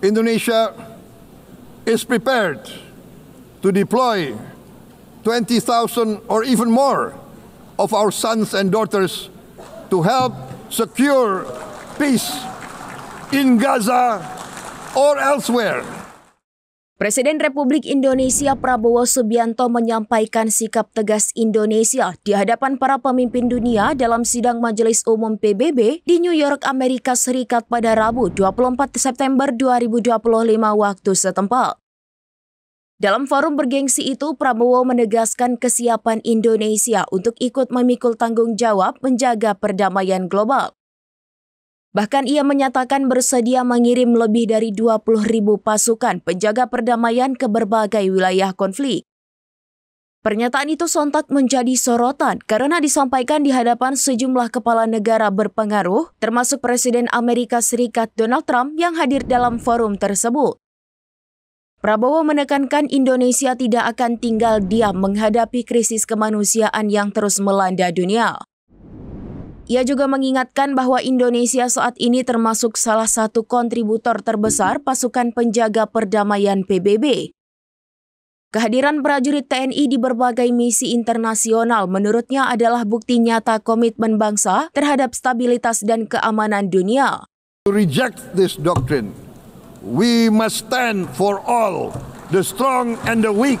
Indonesia is prepared to deploy 20,000 or even more of our sons and daughters to help secure peace in Gaza or elsewhere. Presiden Republik Indonesia Prabowo Subianto menyampaikan sikap tegas Indonesia di hadapan para pemimpin dunia dalam sidang Majelis Umum PBB di New York, Amerika Serikat pada Rabu 24 September 2025 waktu setempat. Dalam forum bergengsi itu, Prabowo menegaskan kesiapan Indonesia untuk ikut memikul tanggung jawab menjaga perdamaian global. Bahkan ia menyatakan bersedia mengirim lebih dari 20.000 pasukan penjaga perdamaian ke berbagai wilayah konflik. Pernyataan itu sontak menjadi sorotan karena disampaikan di hadapan sejumlah kepala negara berpengaruh, termasuk Presiden Amerika Serikat Donald Trump yang hadir dalam forum tersebut. Prabowo menekankan Indonesia tidak akan tinggal diam menghadapi krisis kemanusiaan yang terus melanda dunia. Ia juga mengingatkan bahwa Indonesia saat ini termasuk salah satu kontributor terbesar pasukan penjaga perdamaian PBB. Kehadiran prajurit TNI di berbagai misi internasional menurutnya adalah bukti nyata komitmen bangsa terhadap stabilitas dan keamanan dunia. To reject this doctrine, we must stand for all, the strong and the weak.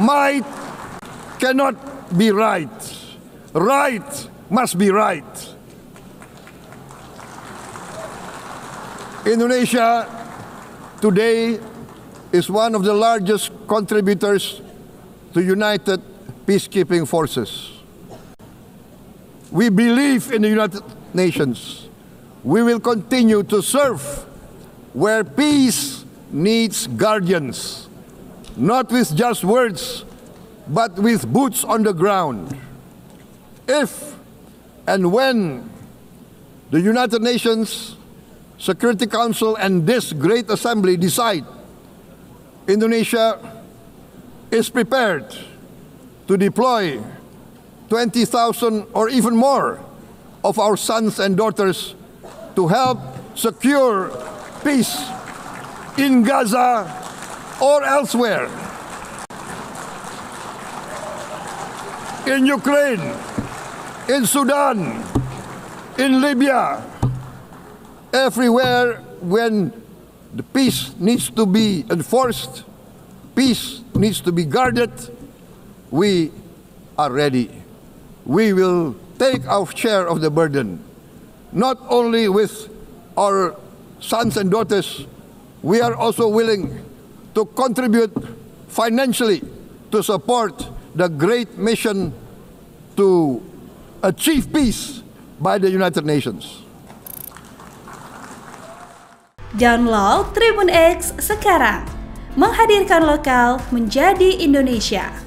Might cannot be right. Right must be right. Indonesia today is one of the largest contributors to United Peacekeeping Forces. We believe in the United Nations. We will continue to serve where peace needs guardians, not with just words, but with boots on the ground. If and when the United Nations Security Council and this great assembly decide Indonesia is prepared to deploy 20,000 or even more of our sons and daughters to help secure peace in Gaza or elsewhere, in Ukraine, in Sudan, in Libya, everywhere when the peace needs to be enforced, peace needs to be guarded, we are ready. We will take our share of the burden, not only with our sons and daughters, we are also willing to contribute financially to support the great mission to achieve peace by the United Nations. Download Tribun X sekarang, menghadirkan lokal menjadi Indonesia.